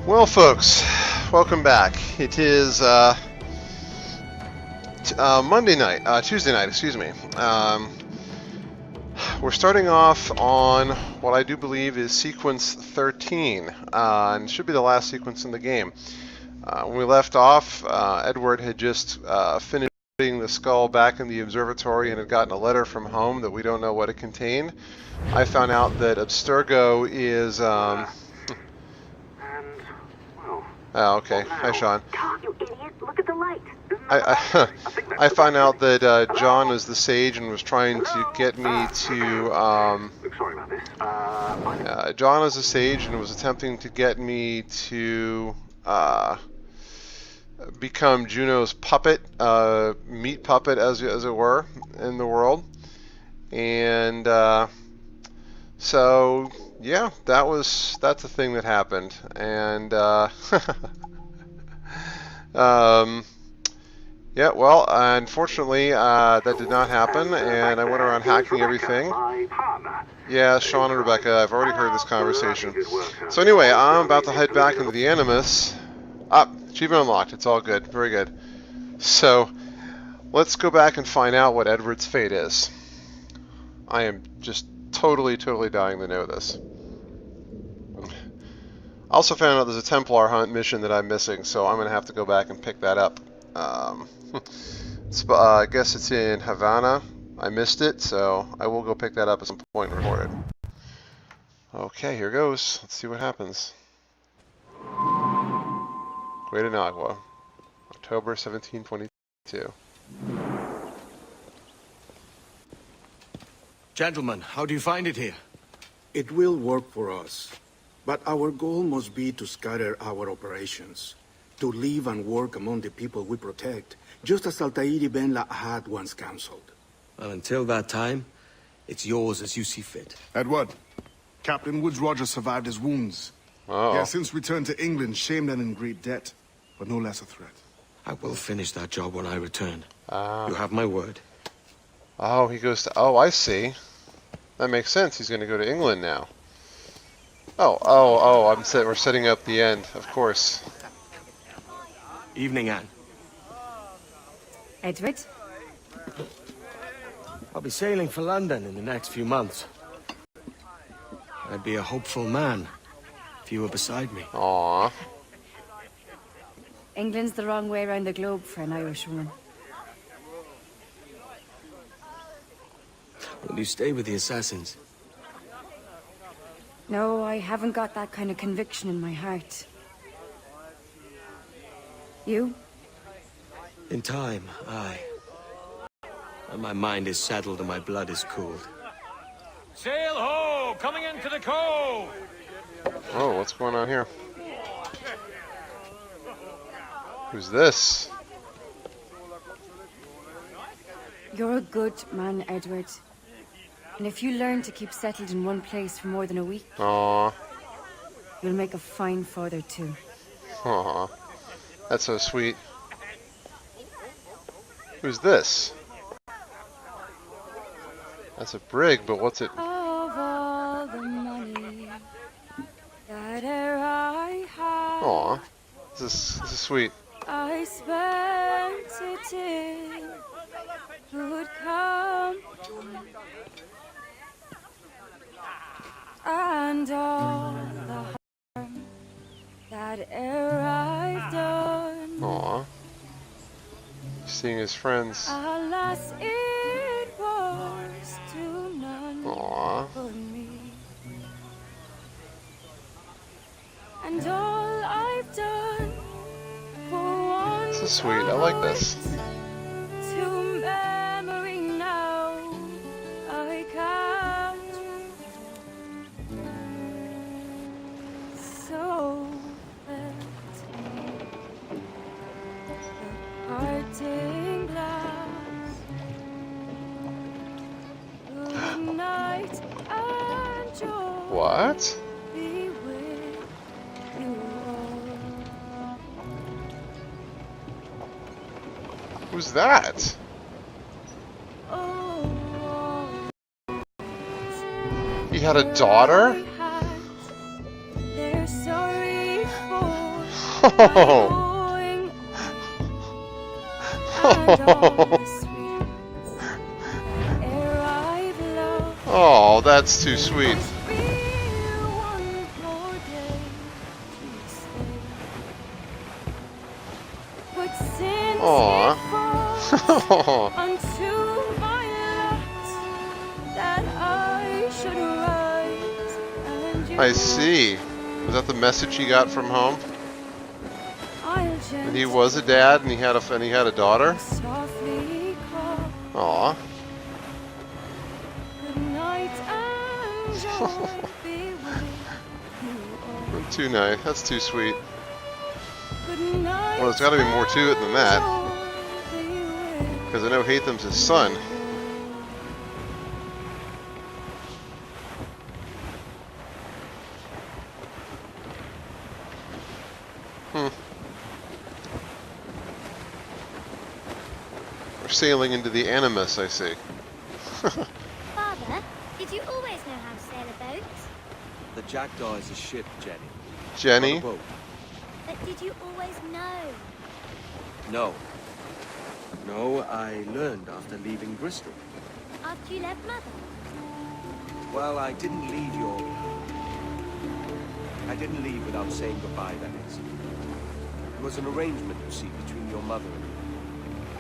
Well, folks, welcome back. It is Tuesday night, excuse me. We're starting off on what I do believe is sequence 13, and it should be the last sequence in the game. When we left off, Edward had just finished putting the skull back in the observatory and had gotten a letter from home that we don't know what it contained. I found out that Abstergo is... Oh, okay. Hi, Sean. God, you idiot! Look at the light. I found out that John was the sage and was trying to get me to. Sorry about this. John is a sage and was attempting to get me to become Juno's puppet, meat puppet, as it were, in the world, and so. Yeah, that's a thing that happened, and yeah, well, unfortunately, that did not happen, and I went around hacking everything. Yeah, Sean and Rebecca, I've already heard this conversation. So anyway, I'm about to head back into the Animus. Achievement unlocked. It's all good. Very good. So let's go back and find out what Edward's fate is. I am just totally dying to know this. I also found out there's a Templar Hunt mission that I'm missing, so I'm going to have to go back and pick that up. I guess it's in Havana. I missed it, so I will go pick that up at some point and record it. Okay, here goes. Let's see what happens. Guadanagua, October 1722. Gentlemen, how do you find it here? It will work for us, but our goal must be to scatter our operations, to live and work among the people we protect, just as Altair ibn Lahad once counseled. Well, until that time, it's yours as you see fit. Edward, Captain Woods Rogers survived his wounds. Uh-oh. He has since returned to England, shamed and in great debt, but no less a threat. I will finish that job when I return. You have my word. Oh, he goes to... Oh, I see. That makes sense. He's going to go to England now. Oh, we're setting up the end, of course. Evening, Anne. Edward? I'll be sailing for London in the next few months. I'd be a hopeful man if you were beside me. Aww. England's the wrong way around the globe for an Irish woman. Will you stay with the assassins? No, I haven't got that kind of conviction in my heart. You? In time, aye. And my mind is settled and my blood is cooled. Sail ho! Coming into the cove! Oh, what's going on here? Who's this? You're a good man, Edward. And if you learn to keep settled in one place for more than a week, Aww. you'll make a fine father too. Aww. That's so sweet. Who's this? That's a brig, but what's it? Of all the money that e'er I had, Aww. This is sweet. I spent it in good company, and all the harm that e'er I've done. Aww. Seeing his friends. Alas, it was to none Aww. but me. And all I've done for one This is sweet. I like this. to memory now I can't. So felt the parting glass. Good night and joy. What? Be with you all. Who's that? Oh, He had a daughter? they're sorry for Oh, that's too sweet. Aww. I see. Was that the message he got from home? And he was a dad, and he had a daughter. Aww. Too nice. That's too sweet. Well, there's got to be more to it than that. Because I know Haytham's his son. We're sailing into the Animus, I see. Father, did you always know how to sail a boat? The Jackdaw is a ship, Jenny. Jenny? Not a boat. But did you always know? No. No, I learned after leaving Bristol. After you left Mother? Well, I didn't leave without saying goodbye, that is. It was an arrangement, you see, between your mother and me.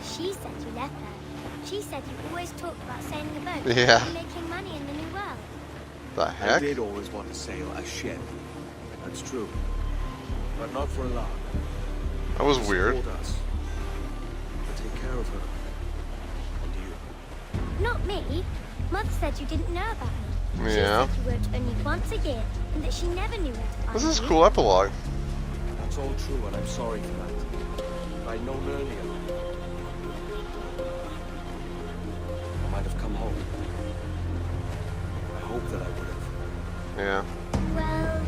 She said you left her. She said you always talked about sailing a boat Yeah. and making money in the New World. The I heck? did always want to sail a ship. That's true. But not for a lark. That was weird. Support us. But take care of her. And you. Not me. Mother said you didn't know about me. She Yeah. said you worked only once a year and that she never knew where to find This is a you. cool epilogue. That's all true, and I'm sorry for that. If I'd known earlier, I might have come home. I hope that I would have. Yeah. Well,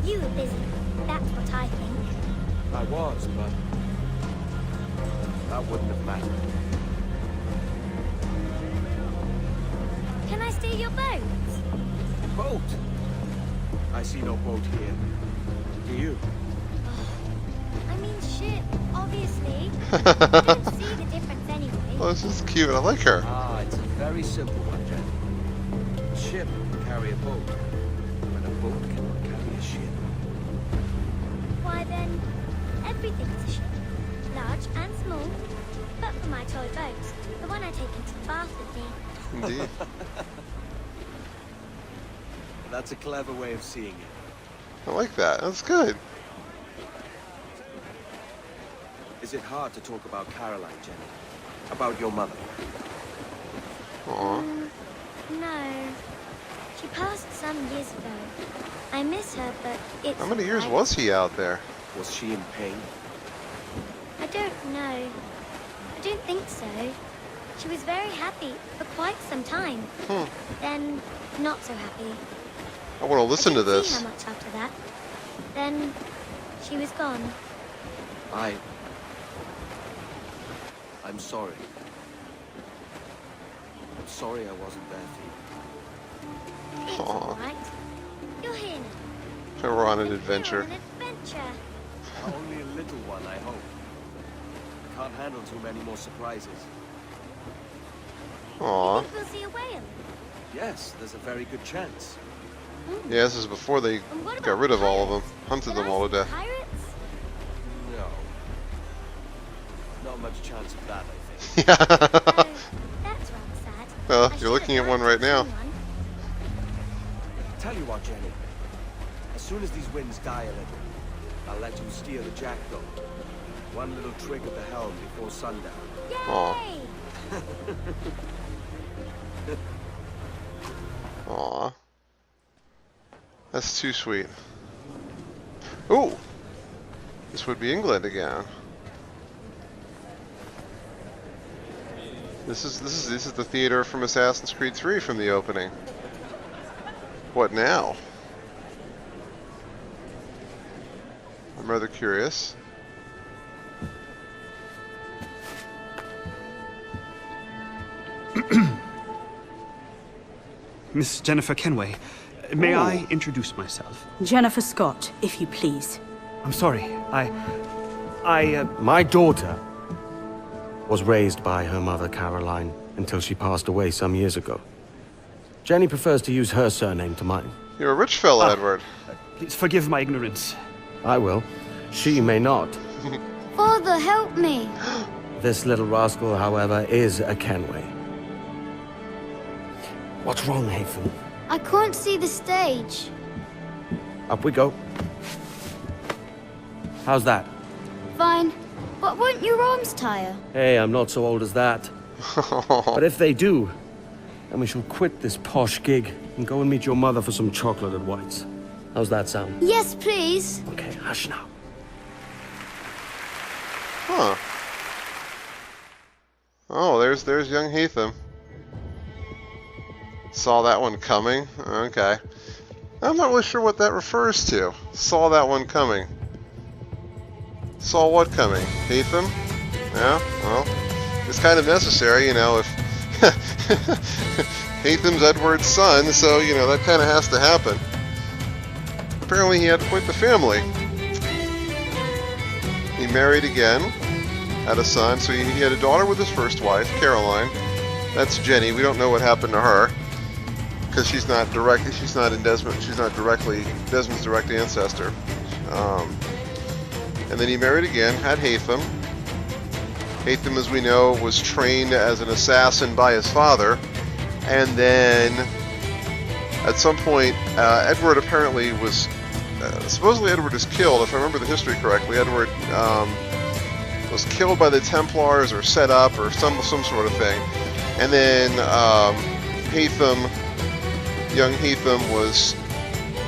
you were busy. That's what I think. I was, but that wouldn't have mattered. Can I steal your boat? Boat? I see no boat here. Do you? I mean ship, obviously. I don't see the difference anyway. Oh, this is cute. I like her. Ah, it's a very simple one, Jenny. A ship can carry a boat, but a boat cannot carry a ship. Why then, everything's a ship. Large and small. But for my toy boat, the one I take into the bath with me. Indeed. That's a clever way of seeing it. I like that. That's good. Is it hard to talk about Caroline, Jenny? About your mother? Aw. No. She passed some years ago. I miss her, but it's... How many years I- was he out there? Was she in pain? I don't know. I don't think so. She was very happy for quite some time. Then, not so happy. I want to listen to I didn't see this. her much after that. Then, she was gone. I'm sorry. I'm sorry I wasn't there for you. It's Aw. all right. You're here now. We're on an And you're adventure. on an adventure. Only a little one, I hope. I can't handle too many more surprises. Aw. Think we'll see a whale? Yes, there's a very good chance. Yeah, this is before they And what got about rid of all of them. pirates? Hunted Can them I all to see death. Pirates? No. Not much chance of that, I think. Yeah. Oh, that's rather sad. Well, I you're should looking have at one liked right to now. see one. Tell you what, Jenny. As soon as these winds die a little, I'll let you steer the Jackdaw. One little trick of the helm before sundown. Aw. Yay! Aw. That's too sweet. Ooh! This would be England again. This is the theater from Assassin's Creed 3 from the opening. What now? I'm rather curious. Miss Jennifer Kenway, may I introduce myself? Jennifer Scott, if you please. I'm sorry. My daughter was raised by her mother, Caroline, until she passed away some years ago. Jenny prefers to use her surname to mine. You're a rich fella, Edward. Please forgive my ignorance. I will. She may not. Father, help me. This little rascal, however, is a Kenway. What's wrong, Haytham? I can't see the stage. Up we go. How's that? Fine. But won't your arms tire? Hey, I'm not so old as that. But if they do, then we shall quit this posh gig and go and meet your mother for some chocolate at White's. How's that sound? Yes, please. Okay, hush now. Huh. Oh, there's young Haytham. Saw that one coming? Okay. I'm not really sure what that refers to. Saw that one coming. Saw what coming? Haytham? Yeah, well, it's kind of necessary, you know, if Haytham's Edward's son, so, you know, that kind of has to happen. Apparently he had quite the family. He married again, had a son, so he had a daughter with his first wife, Caroline. That's Jenny. We don't know what happened to her, because she's not directly Desmond's direct ancestor. And then he married again, had Haytham. Haytham, as we know, was trained as an assassin by his father. And then, at some point, Edward apparently was... supposedly Edward was killed, if I remember the history correctly. Edward was killed by the Templars or set up or some sort of thing. And then Haytham, young Haytham, was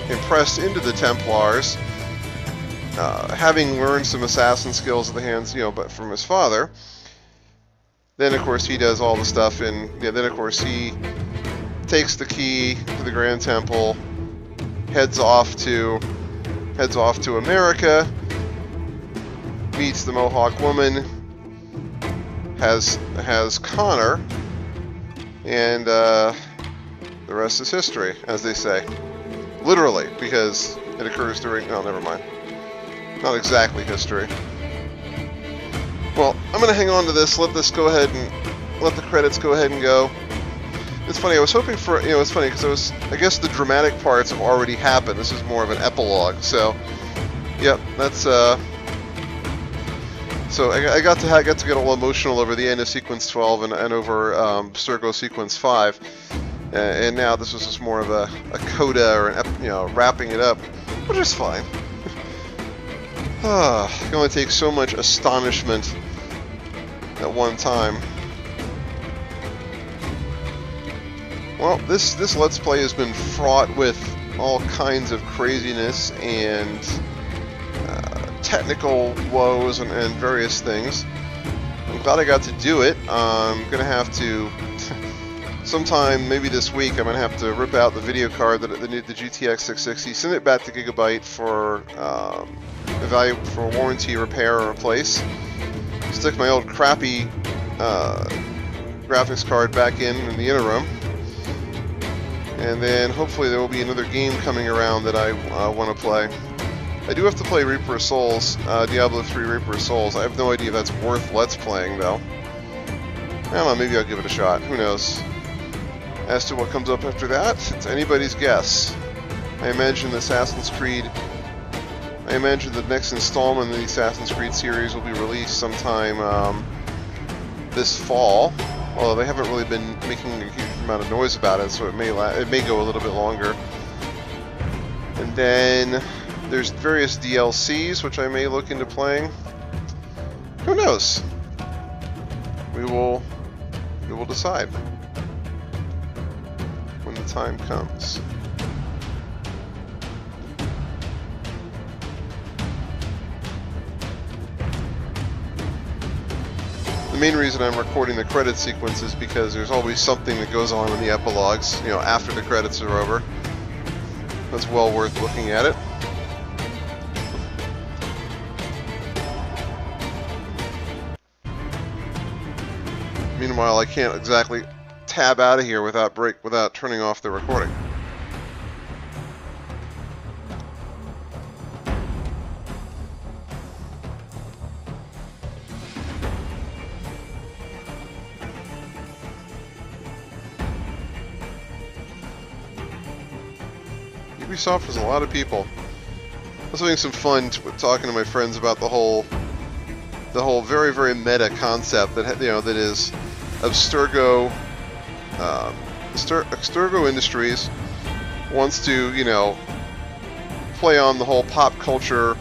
impressed into the Templars, having learned some assassin skills at the hands, but from his father. Then, of course, he does all the stuff, and then, of course, he takes the key to the Grand Temple, heads off to America, meets the Mohawk woman, has Connor, and the rest is history, as they say. Literally, because it occurs during... Oh, never mind. Not exactly history. Well, I'm going to hang on to this, let the credits go ahead and go. It's funny, I was hoping for... it's funny, because I guess the dramatic parts have already happened. This is more of an epilogue, so... Yep, that's... So I got to get a little emotional over the end of Sequence 12 and over Sergo Sequence 5. And now this was just more of a coda or wrapping it up, which is fine. It can only take so much astonishment at one time. Well, this Let's Play has been fraught with all kinds of craziness and technical woes and various things. I'm glad I got to do it. I'm going to have to... Sometime, maybe this week, I'm going to have to rip out the video card, the GTX 660, send it back to Gigabyte for warranty, repair, or replace. Stick my old crappy graphics card back in the interim. And then hopefully there will be another game coming around that I want to play. I do have to play Reaper of Souls, Diablo 3 Reaper of Souls. I have no idea if that's worth Let's Playing, though. I don't know, maybe I'll give it a shot. Who knows? As to what comes up after that, it's anybody's guess. I imagine the next installment in the Assassin's Creed series will be released sometime this fall. Although they haven't really been making a huge amount of noise about it, so it may go a little bit longer. And then there's various DLCs which I may look into playing. Who knows? We will decide when the time comes. The main reason I'm recording the credit sequence is because there's always something that goes on in the epilogues, after the credits are over. That's well worth looking at it. Meanwhile, I can't exactly tab out of here without turning off the recording. Ubisoft has a lot of people. I was having some fun talking to my friends about the whole very, very meta concept that that is Abstergo. Abstergo Industries wants to play on the whole pop culture.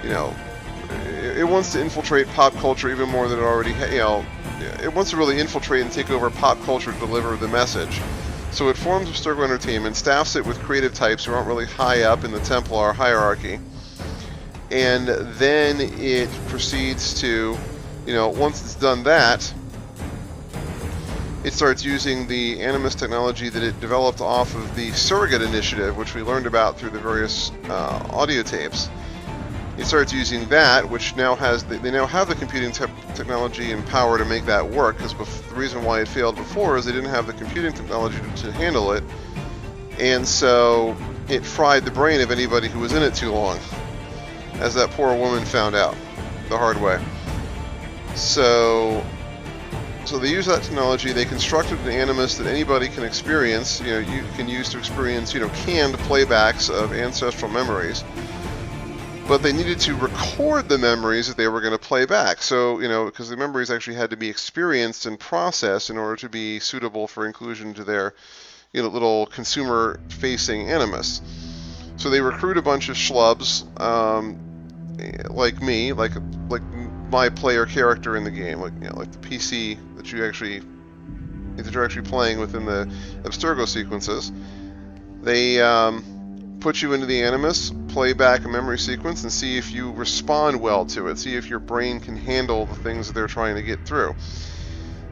It wants to infiltrate pop culture even more than it already it wants to really infiltrate and take over pop culture to deliver the message. So it forms Abstergo Entertainment, staffs it with creative types who aren't really high up in the Templar hierarchy, and then it proceeds to, once it's done that, it starts using the Animus technology that it developed off of the Surrogate Initiative, which we learned about through the various audio tapes. It starts using that, which now they now have the computing technology and power to make that work, because the reason why it failed before is they didn't have the computing technology to handle it, and so it fried the brain of anybody who was in it too long, as that poor woman found out the hard way. So they use that technology. They constructed an Animus that anybody can experience. You can use to experience, canned playbacks of ancestral memories. But they needed to record the memories that they were going to play back. So, because the memories actually had to be experienced and processed in order to be suitable for inclusion to their, little consumer-facing Animus. So they recruit a bunch of schlubs, like me, like my player character in the game, like the PC that you're actually playing within the Abstergo sequences. They put you into the Animus, play back a memory sequence, and see if you respond well to it. See if your brain can handle the things that they're trying to get through.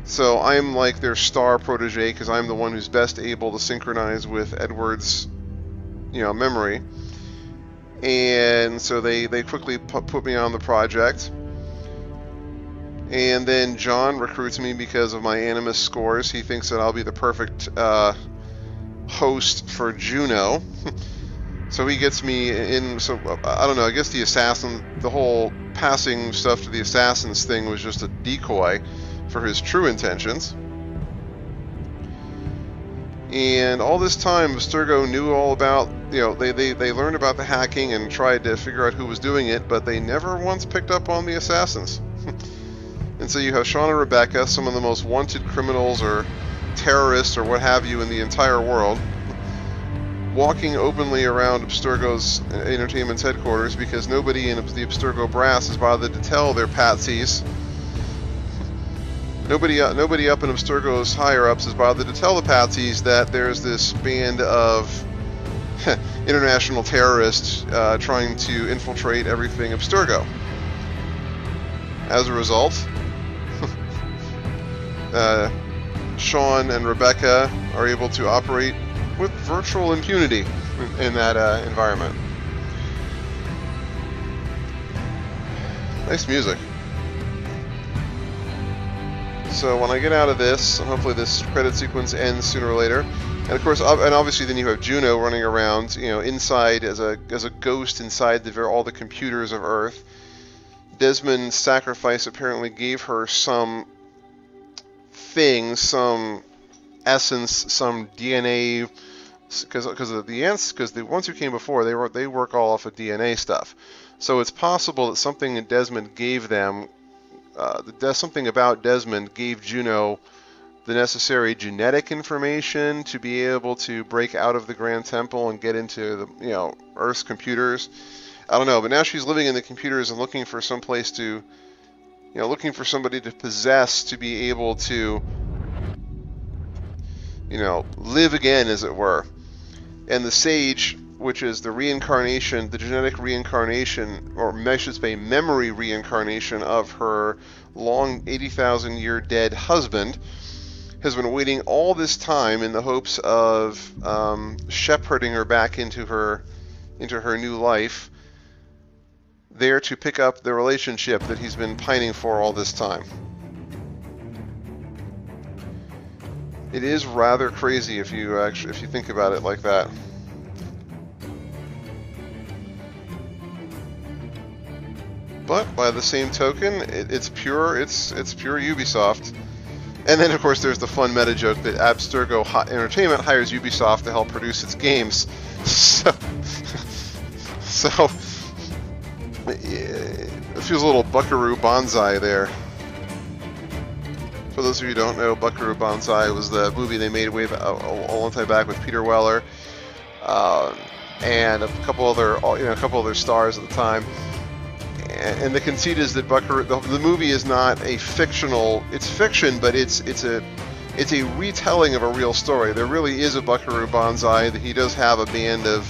So I'm like their star protege because I'm the one who's best able to synchronize with Edward's, memory. And so they quickly put me on the project. And then John recruits me because of my Animus scores. He thinks that I'll be the perfect host for Juno. So he gets me in. So I don't know. I guess the whole passing stuff to the assassins thing was just a decoy for his true intentions. And all this time, Abstergo knew all about, they learned about the hacking and tried to figure out who was doing it, but they never once picked up on the assassins. And so you have Sean and Rebecca, some of the most wanted criminals or terrorists or what have you in the entire world, walking openly around Abstergo's Entertainment's headquarters because nobody in the Abstergo brass has bothered to tell their patsies. Nobody up in Abstergo's higher-ups has bothered to tell the patsies that there's this band of international terrorists trying to infiltrate everything Abstergo. As a result, Sean and Rebecca are able to operate with virtual impunity in that environment. Nice music. So when I get out of this, and hopefully this credit sequence ends sooner or later, and of course, and obviously then you have Juno running around, inside as a ghost inside all the computers of Earth. Desmond's sacrifice apparently gave her some thing, some essence, some DNA, because the ones who came before they work all off of DNA stuff. So it's possible that something that Desmond gave them, something about Desmond gave Juno the necessary genetic information to be able to break out of the Grand Temple and get into the Earth's computers. I don't know, but now she's living in the computers and looking for some place to, looking for somebody to possess to be able to, live again, as it were. And the Sage, which is the reincarnation, the genetic reincarnation, or I should say memory reincarnation of her long 80,000 year dead husband, has been waiting all this time in the hopes of shepherding her back into her new life, there to pick up the relationship that he's been pining for all this time. It is rather crazy if you think about it like that. But by the same token, it's pure Ubisoft. And then, of course, there's the fun meta joke that Abstergo Entertainment hires Ubisoft to help produce its games. So it feels a little Buckaroo Banzai there. For those of you who don't know, Buckaroo Banzai was the movie they made way back, a long time back with Peter Weller and a couple other stars at the time. And the conceit is that Buckaroo, the movie is not a fictional. It's fiction, but it's a retelling of a real story. There really is a Buckaroo Banzai. That he does have a band of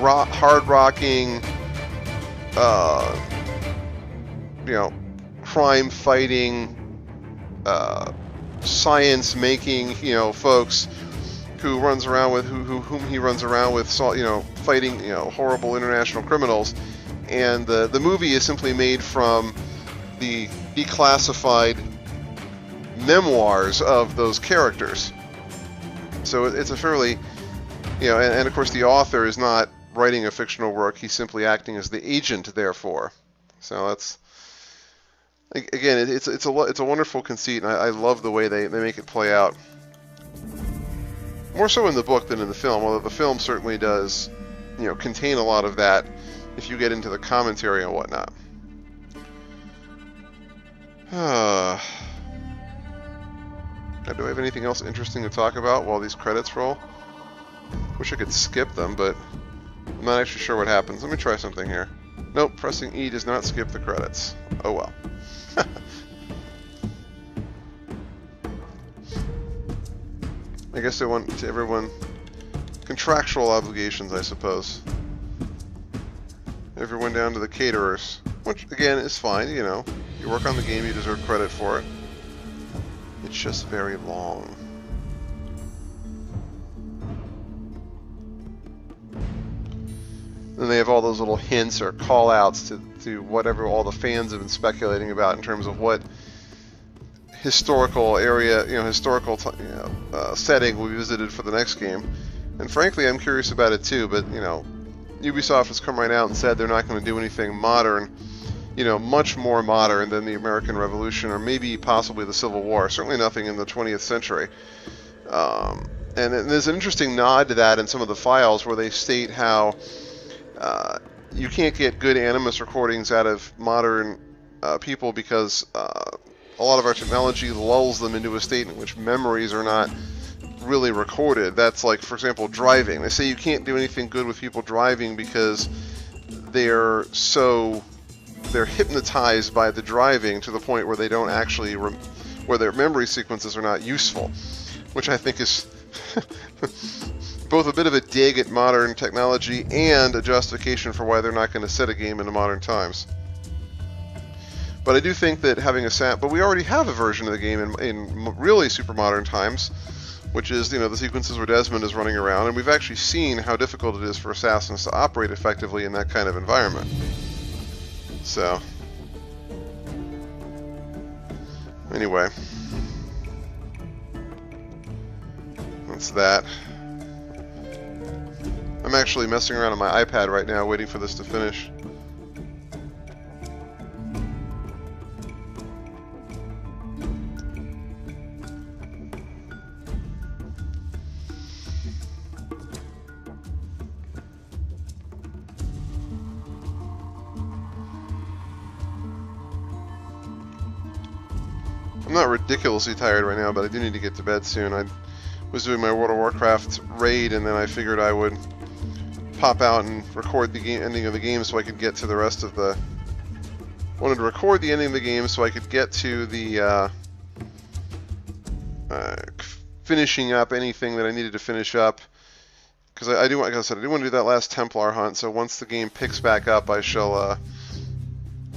hard rocking, crime fighting, science making, folks who runs around with whom he runs around with, fighting, horrible international criminals. And the movie is simply made from the declassified memoirs of those characters. So it's a fairly, and of course the author is not writing a fictional work, he's simply acting as the agent, therefore. So that's, again, it's a wonderful conceit, and I love the way they make it play out. More so in the book than in the film, although the film certainly does, contain a lot of that if you get into the commentary and whatnot. Now, do I have anything else interesting to talk about while these credits roll? Wish I could skip them, but I'm not actually sure what happens. Let me try something here. Nope, pressing E does not skip the credits. Oh well. I guess they want to everyone contractual obligations, I suppose. Everyone down to the caterers, which again is fine. You work on the game, you deserve credit for it. It's just very long. Then they have all those little hints or call-outs to whatever all the fans have been speculating about in terms of what historical area, setting will be visited for the next game. And frankly, I'm curious about it too. But Ubisoft has come right out and said they're not going to do anything modern, much more modern than the American Revolution or maybe possibly the Civil War. Certainly nothing in the 20th century. And there's an interesting nod to that in some of the files where they state how you can't get good Animus recordings out of modern people because a lot of our technology lulls them into a state in which memories are not really recorded. That's like, for example, driving. They say you can't do anything good with people driving because they're hypnotized by the driving to the point where they don't actually where their memory sequences are not useful, which I think is both a bit of a dig at modern technology and a justification for why they're not going to set a game into modern times. But I do think that having but we already have a version of the game in really super modern times, which is, the sequences where Desmond is running around, and we've actually seen how difficult it is for assassins to operate effectively in that kind of environment. So, anyway, that's that. I'm actually messing around on my iPad right now, waiting for this to finish. I'm not ridiculously tired right now, but I do need to get to bed soon. I was doing my World of Warcraft raid, and then I figured I would pop out and record the ending of the game so I could get to the rest of the... wanted to record the ending of the game so I could get to the finishing up anything that I needed to finish up. Because I do, like I said, I do want to do that last Templar Hunt, so once the game picks back up, I shall...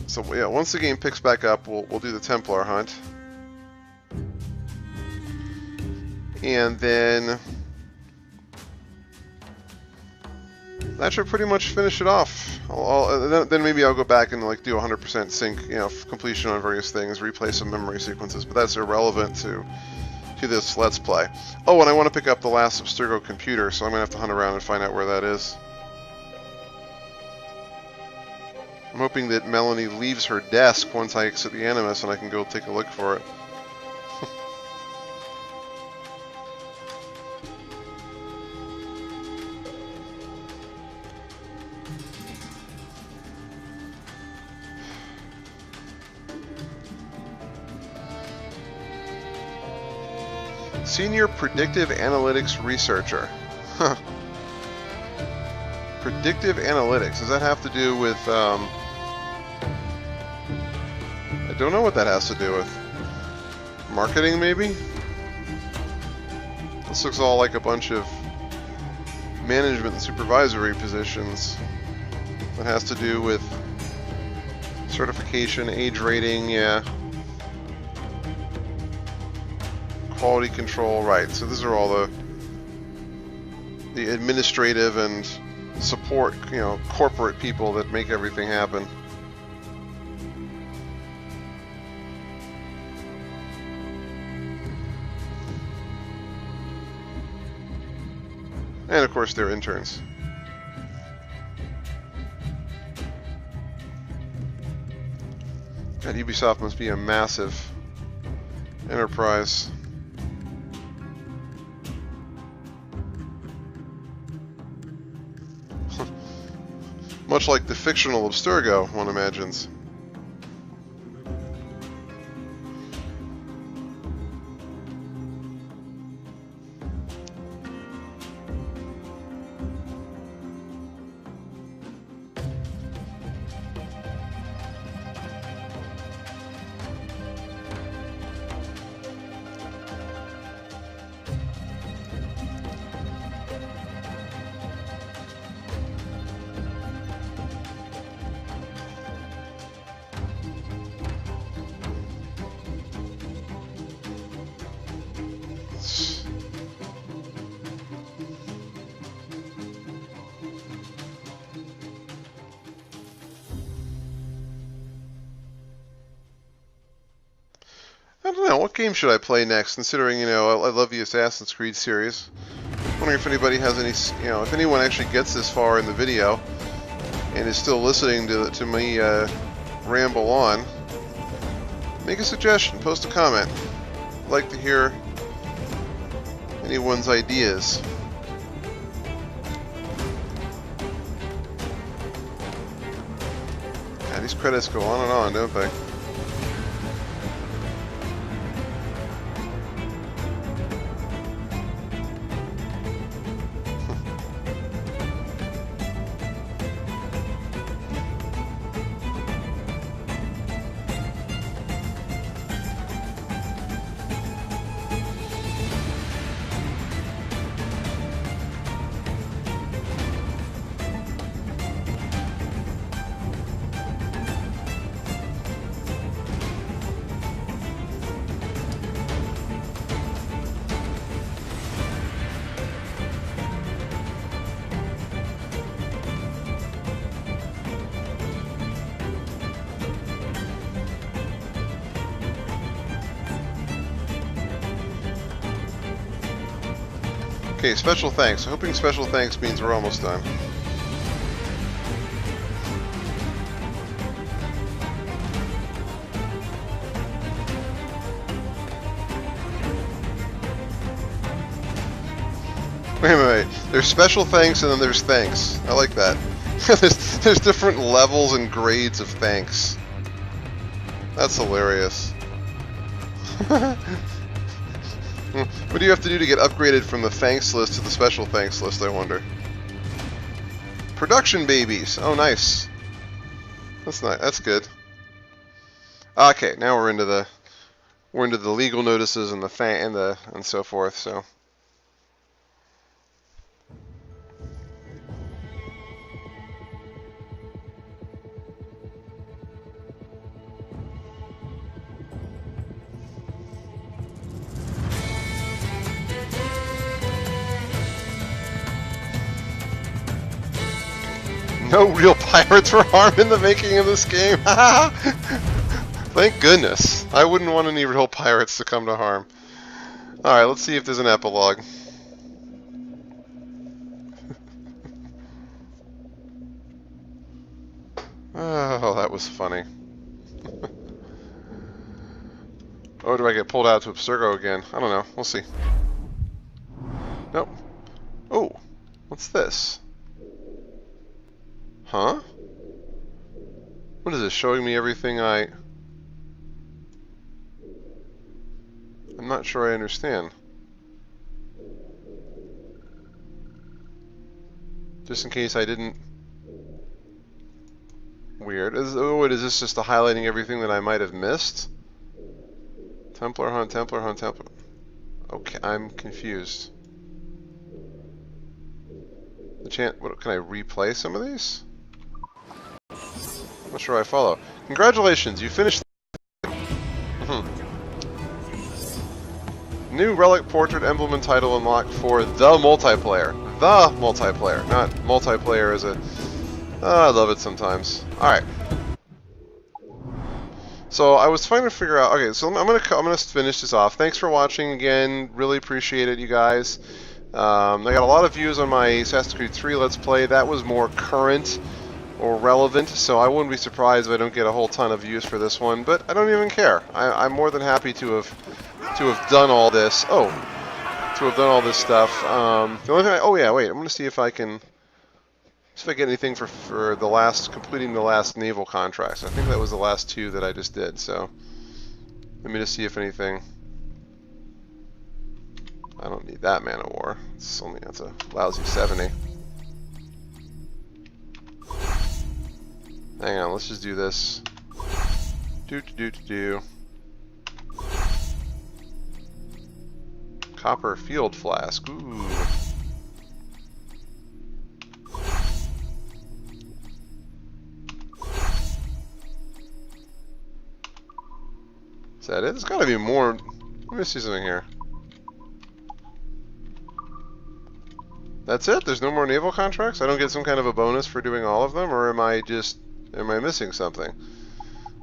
so yeah, once the game picks back up, we'll do the Templar Hunt. And then that should pretty much finish it off. Then maybe I'll go back and do 100% sync, completion on various things, replay some memory sequences, but that's irrelevant to this Let's Play. Oh, and I want to pick up the last Abstergo computer, so I'm going to have to hunt around and find out where that is. I'm hoping that Melanie leaves her desk once I exit the Animus and I can go take a look for it. Senior Predictive Analytics Researcher. Huh. Predictive Analytics. Does that have to do with... I don't know what that has to do with. Marketing, maybe? This looks all like a bunch of management and supervisory positions. That has to do with certification, age rating, yeah. Quality control, right. So these are all the administrative and support, corporate people that make everything happen. And of course, they're interns. God, Ubisoft must be a massive enterprise. Much like the fictional Abstergo, one imagines. I don't know, what game should I play next, considering, I love the Assassin's Creed series. I'm wondering if anybody has any, if anyone actually gets this far in the video and is still listening to me ramble on, make a suggestion, post a comment. I'd like to hear anyone's ideas. God, these credits go on and on, don't they? Okay, special thanks. Hoping special thanks means we're almost done. Wait. There's special thanks and then there's thanks. I like that. there's different levels and grades of thanks. That's hilarious. What do you have to do to get upgraded from the thanks list to the special thanks list, I wonder? Production babies. Oh, nice. That's nice. That's good. Okay, now we're into the legal notices and and so forth. So. No real pirates were harmed in the making of this game. Thank goodness. I wouldn't want any real pirates to come to harm. Alright, let's see if there's an epilogue. Oh, that was funny. Oh, do I get pulled out to Abstergo again? I don't know. We'll see. Nope. Oh, what's this? Huh? What is this? Showing me everything I'm not sure I understand. Just in case I didn't... Weird. Is this just the highlighting everything that I might have missed? Templar Hunt, Templar Hunt, Templar... Okay, I'm confused. What, can I replay some of these? I'm not sure I follow. Congratulations, you finished. New relic portrait emblem and title unlocked for the multiplayer. The multiplayer, not multiplayer as a... I love it sometimes. Alright. So I was trying to figure out... Okay, so I'm gonna finish this off. Thanks for watching again. Really appreciate it, you guys. I got a lot of views on my Assassin's Creed 3 Let's Play. That was more current or relevant, so I wouldn't be surprised if I don't get a whole ton of views for this one. But I don't even care. I'm more than happy to have done all this. To have done all this stuff. The only thing. Oh yeah, wait. I'm gonna see if I can. See if I get anything for the last completing the last naval contracts. I think that was the last 2 that I just did. So let me just see if anything. I don't need that man of war. That's a lousy 70. Hang on, let's just do this. Do. Copper field flask. Ooh. Is that it? There's gotta be more. Let me see something here. That's it? There's no more naval contracts? I don't get some kind of a bonus for doing all of them, or am I missing something?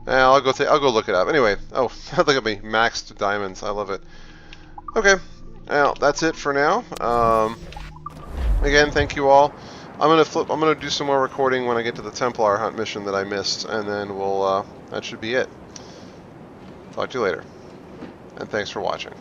I'll go look it up. Anyway, oh, look at me, maxed diamonds. I love it. Okay, well, that's it for now. Again, thank you all. I'm gonna do some more recording when I get to the Templar Hunt mission that I missed, and then we'll that should be it. Talk to you later, and thanks for watching.